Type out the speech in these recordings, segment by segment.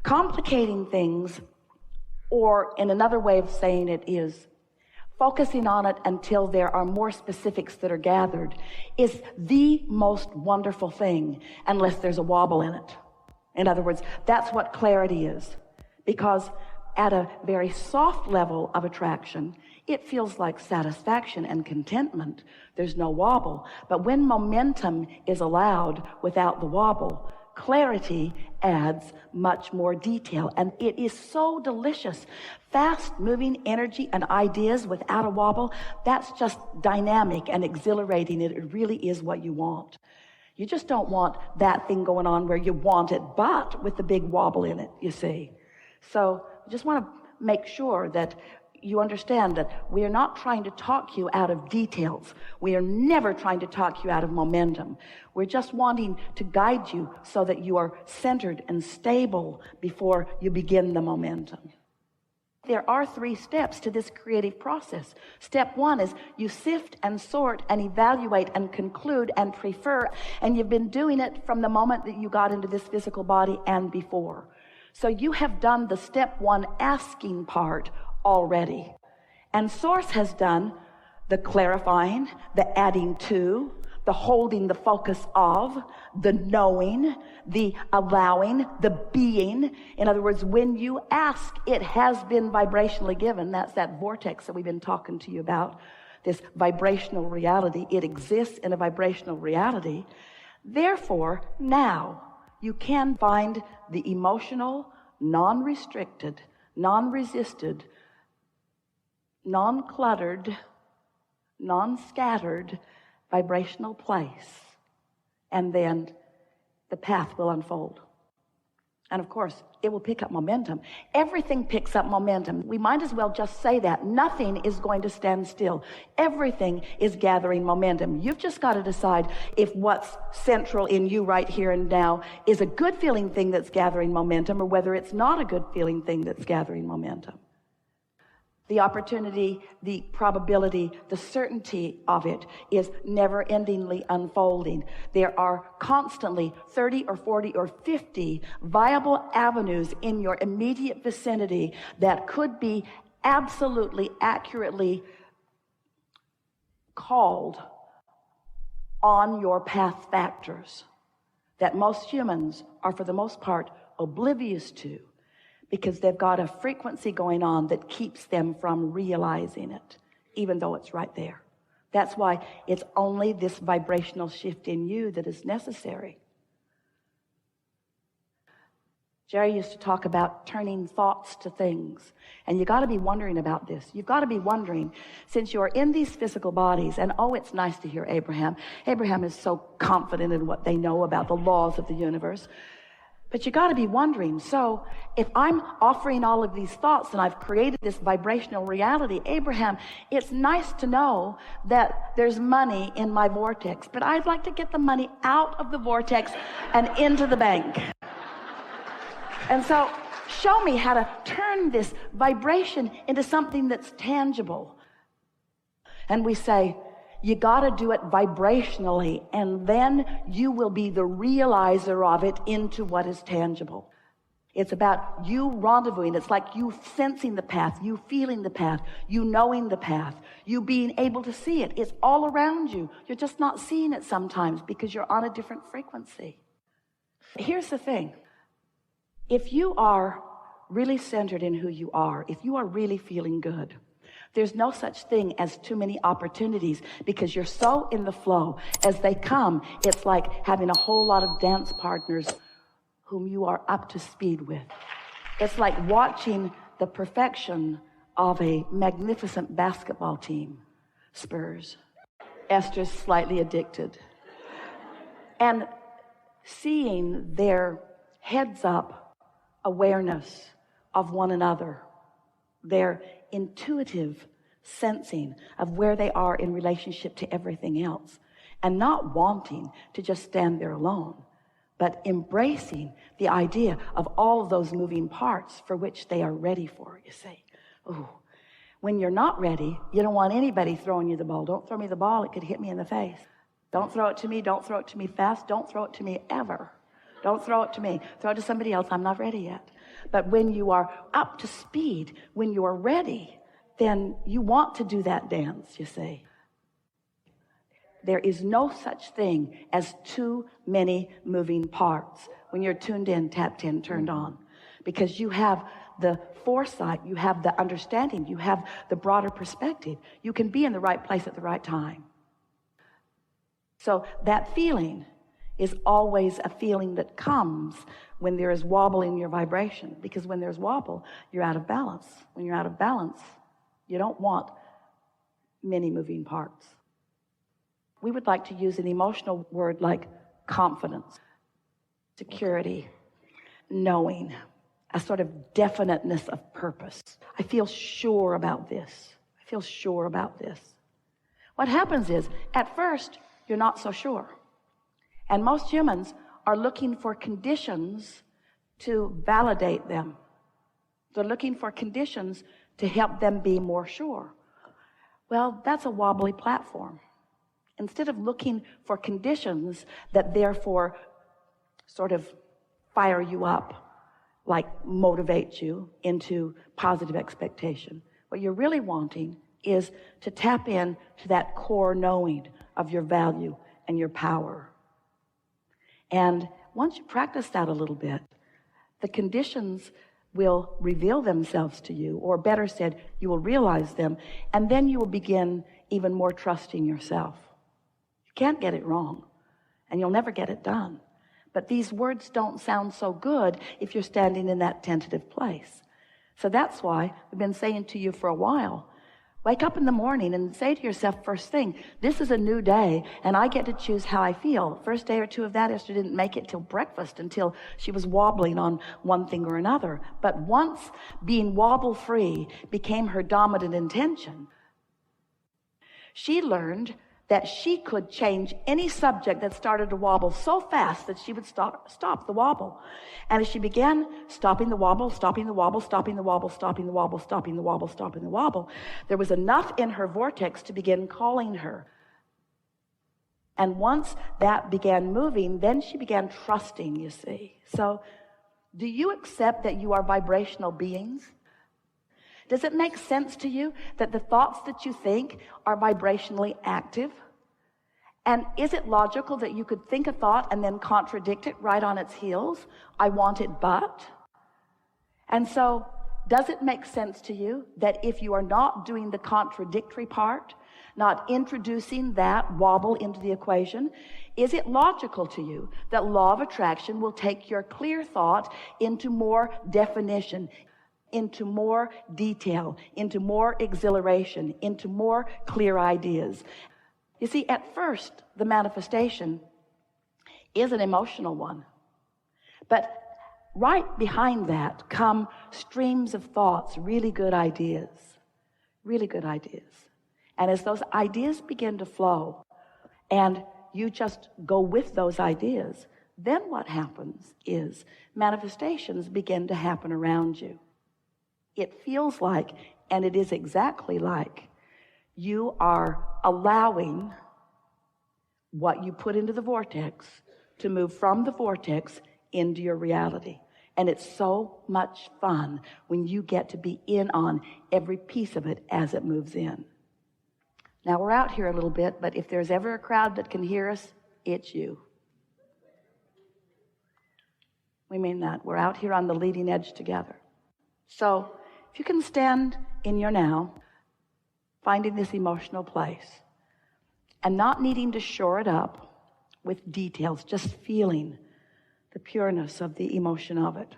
complicating things, or in another way of saying it is focusing on it until there are more specifics that are gathered, is the most wonderful thing, unless there's a wobble in it. In other words, that's what clarity is. Because at a very soft level of attraction, it feels like satisfaction and contentment. There's no wobble. But when momentum is allowed without the wobble, clarity adds much more detail. And it is so delicious. Fast-moving energy and ideas without a wobble, that's just dynamic and exhilarating. It really is what you want. You just don't want that thing going on where you want it, but with the big wobble in it, you see. So I just want to make sure that you understand that we are not trying to talk you out of details. We are never trying to talk you out of momentum. We're just wanting to guide you so that you are centered and stable before you begin the momentum. There are 3 steps to this creative process. Step 1 is you sift and sort and evaluate and conclude and prefer, and you've been doing it from the moment that you got into this physical body and before. So you have done the step 1 asking part already. And Source has done the clarifying, the adding to, the holding the focus of, the knowing, the allowing, the being. In other words, when you ask, it has been vibrationally given. That's that vortex that we've been talking to you about, this vibrational reality. It exists in a vibrational reality. Therefore, now you can find the emotional, non-restricted, non-resisted, non-cluttered, non-scattered vibrational place. And then the path will unfold. And of course, it will pick up momentum. Everything picks up momentum. We might as well just say that. Nothing is going to stand still. Everything is gathering momentum. You've just got to decide if what's central in you right here and now is a good feeling thing that's gathering momentum, or whether it's not a good feeling thing that's gathering momentum. The opportunity, the probability, the certainty of it is never-endingly unfolding. There are constantly 30 or 40 or 50 viable avenues in your immediate vicinity that could be absolutely accurately called on your path factors that most humans are, for the most part, oblivious to, because they've got a frequency going on that keeps them from realizing it, even though it's right there. That's why it's only this vibrational shift in you that is necessary. Jerry used to talk about turning thoughts to things. And you got to be wondering about this. You've got to be wondering, since you're in these physical bodies, and oh, it's nice to hear Abraham. Abraham is so confident in what they know about the laws of the universe. But you got to be wondering, so if I'm offering all of these thoughts and I've created this vibrational reality, Abraham, it's nice to know that there's money in my vortex, but I'd like to get the money out of the vortex and into the bank. And so show me how to turn this vibration into something that's tangible. And we say, you got to do it vibrationally, and then you will be the realizer of it into what is tangible. It's about you rendezvousing. It's like you sensing the path, you feeling the path, you knowing the path, you being able to see it. It's all around you. You're just not seeing it sometimes because you're on a different frequency. Here's the thing. If you are really centered in who you are, if you are really feeling good, there's no such thing as too many opportunities, because you're so in the flow. As they come, it's like having a whole lot of dance partners whom you are up to speed with. It's like watching the perfection of a magnificent basketball team. Spurs. Esther's slightly addicted. And seeing their heads up awareness of one another, their intuitive sensing of where they are in relationship to everything else, and not wanting to just stand there alone, but embracing the idea of all of those moving parts for which they are ready for, you see. Ooh. When you're not ready, you don't want anybody throwing you the ball. Don't throw me the ball, it could hit me in the face. Don't throw it to me, don't throw it to me fast, don't throw it to me ever. Don't throw it to me. Throw it to somebody else, I'm not ready yet. But when you are up to speed, when you are ready, then you want to do that dance, you see. There is no such thing as too many moving parts when you're tuned in, tapped in, turned on, because you have the foresight, you have the understanding, you have the broader perspective. You can be in the right place at the right time. So that feeling is always a feeling that comes when there is wobble in your vibration, because when there's wobble, you're out of balance. When you're out of balance, you don't want many moving parts. We would like to use an emotional word like confidence, security, knowing, a sort of definiteness of purpose. I feel sure about this. I feel sure about this. What happens is, at first, you're not so sure. And most humans are looking for conditions to validate them. They're looking for conditions to help them be more sure. Well, that's a wobbly platform. Instead of looking for conditions that therefore sort of fire you up, like motivate you into positive expectation, what you're really wanting is to tap in to that core knowing of your value and your power. And once you practice that a little bit, the conditions will reveal themselves to you, or better said, you will realize them, and then you will begin even more trusting yourself. You can't get it wrong, and you'll never get it done. But these words don't sound so good if you're standing in that tentative place. So that's why I've been saying to you for a while, wake up in the morning and say to yourself first thing, this is a new day, and I get to choose how I feel. First day or two of that, Esther didn't make it till breakfast until she was wobbling on one thing or another. But once being wobble-free became her dominant intention, she learned that she could change any subject that started to wobble so fast that she would stop the wobble. And as she began stopping the wobble, stopping the wobble, stopping the wobble, stopping the wobble, stopping the wobble, stopping the wobble, there was enough in her vortex to begin calling her. And once that began moving, then she began trusting, you see. So, do you accept that you are vibrational beings? Does it make sense to you that the thoughts that you think are vibrationally active? And is it logical that you could think a thought and then contradict it right on its heels? I want it but. And so, does it make sense to you that if you are not doing the contradictory part, not introducing that wobble into the equation, is it logical to you that law of attraction will take your clear thought into more definition, into more detail, into more exhilaration, into more clear ideas? You see, at first, the manifestation is an emotional one. But right behind that come streams of thoughts, really good ideas, really good ideas. And as those ideas begin to flow and you just go with those ideas, then what happens is manifestations begin to happen around you. It feels like, and it is exactly like, you are allowing what you put into the vortex to move from the vortex into your reality. And it's so much fun when you get to be in on every piece of it as it moves in. Now, we're out here a little bit, but if there's ever a crowd that can hear us, it's you. We mean that. We're out here on the leading edge together. So, if you can stand in your now, finding this emotional place, and not needing to shore it up with details, just feeling the pureness of the emotion of it.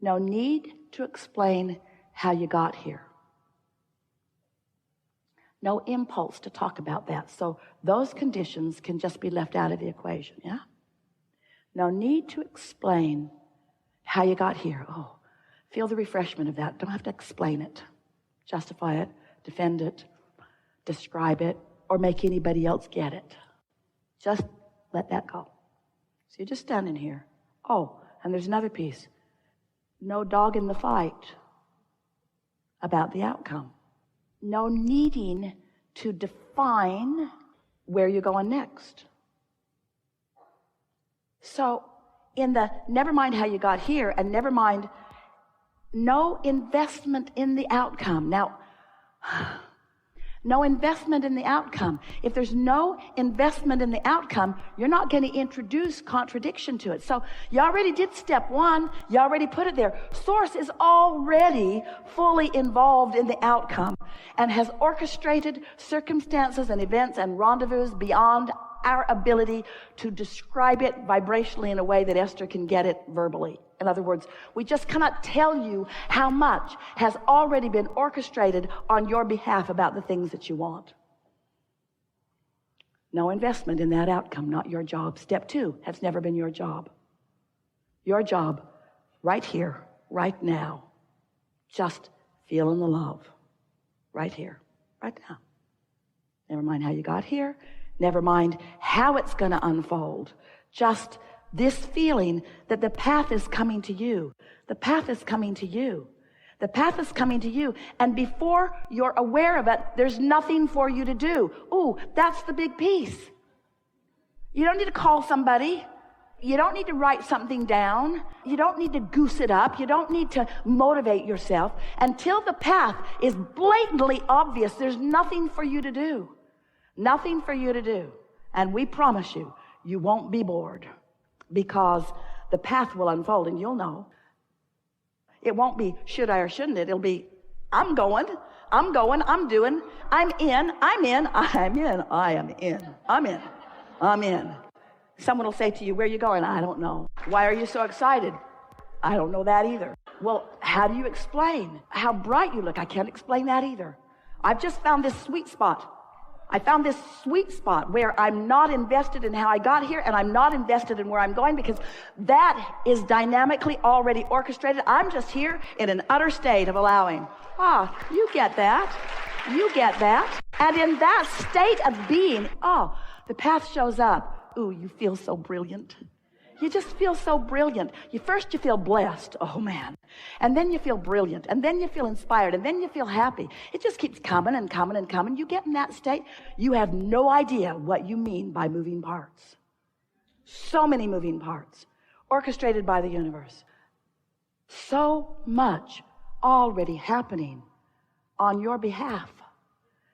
No need to explain how you got here. No impulse to talk about that. So those conditions can just be left out of the equation, yeah? No need to explain how you got here. Oh, feel the refreshment of that. Don't have to explain it, justify it, defend it, describe it, or make anybody else get it. Just let that go. So you're just standing here. Oh, and there's another piece. No dog in the fight about the outcome. No needing to define where you're going next. So in the never mind how you got here and never mind no investment in the outcome. Now, no investment in the outcome. If there's no investment in the outcome, you're not going to introduce contradiction to it. So you already did step one. You already put it there. Source is already fully involved in the outcome and has orchestrated circumstances and events and rendezvous beyond our ability to describe it vibrationally in a way that Esther can get it verbally. In other words, we just cannot tell you how much has already been orchestrated on your behalf about the things that you want. No investment in that outcome, not your job. Step two has never been your job. Your job, right here, right now, just feeling the love. Right here, right now. Never mind how you got here. Never mind how it's going to unfold. Just this feeling that the path is coming to you. The path is coming to you. The path is coming to you. And before you're aware of it, there's nothing for you to do. Ooh, that's the big piece. You don't need to call somebody. You don't need to write something down. You don't need to goose it up. You don't need to motivate yourself. Until the path is blatantly obvious, there's nothing for you to do. Nothing for you to do. And we promise you, you won't be bored because the path will unfold and you'll know. It won't be should I or shouldn't it. It'll be I'm going, I'm doing, I'm in, Someone will say to you, where are you going? I don't know. Why are you so excited? I don't know that either. Well, how do you explain how bright you look? I can't explain that either. I've just found this sweet spot. I found this sweet spot where I'm not invested in how I got here and I'm not invested in where I'm going because that is dynamically already orchestrated. I'm just here in an utter state of allowing. You get that. You get that. And in that state of being, the path shows up. Ooh, you feel so brilliant. You just feel so brilliant. First you feel blessed. Oh, man. And then you feel brilliant. And then you feel inspired. And then you feel happy. It just keeps coming and coming and coming. You get in that state. You have no idea what you mean by moving parts. So many moving parts orchestrated by the universe. So much already happening on your behalf.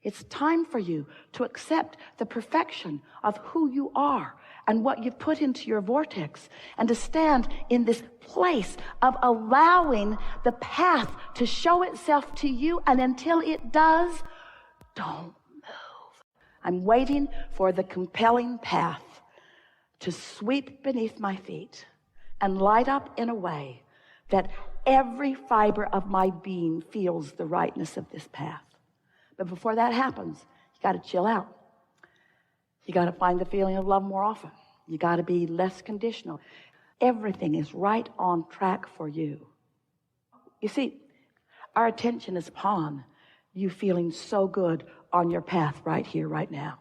It's time for you to accept the perfection of who you are and what you've put into your vortex and to stand in this place of allowing the path to show itself to you. And until it does, don't move. I'm waiting for the compelling path to sweep beneath my feet and light up in a way that every fiber of my being feels the rightness of this path. But before that happens, you got to chill out. You got to find the feeling of love more often. You got to be less conditional. Everything is right on track for you. You see, our attention is upon you feeling so good on your path right here, right now.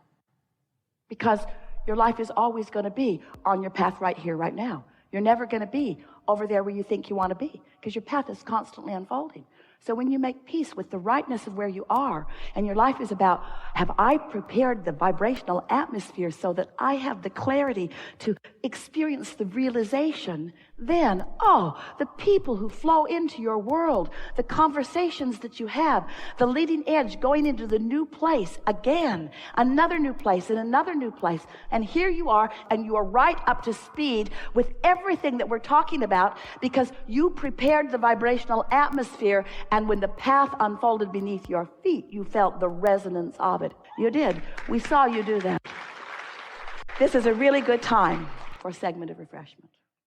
Because your life is always going to be on your path right here, right now. You're never going to be over there where you think you want to be because your path is constantly unfolding. So when you make peace with the rightness of where you are, and your life is about, have I prepared the vibrational atmosphere so that I have the clarity to experience the realization, then, the people who flow into your world, the conversations that you have, the leading edge going into the new place again, another new place and another new place. And here you are, and you are right up to speed with everything that we're talking about because you prepared the vibrational atmosphere. And when the path unfolded beneath your feet, you felt the resonance of it. You did. We saw you do that. This is a really good time for a segment of refreshment.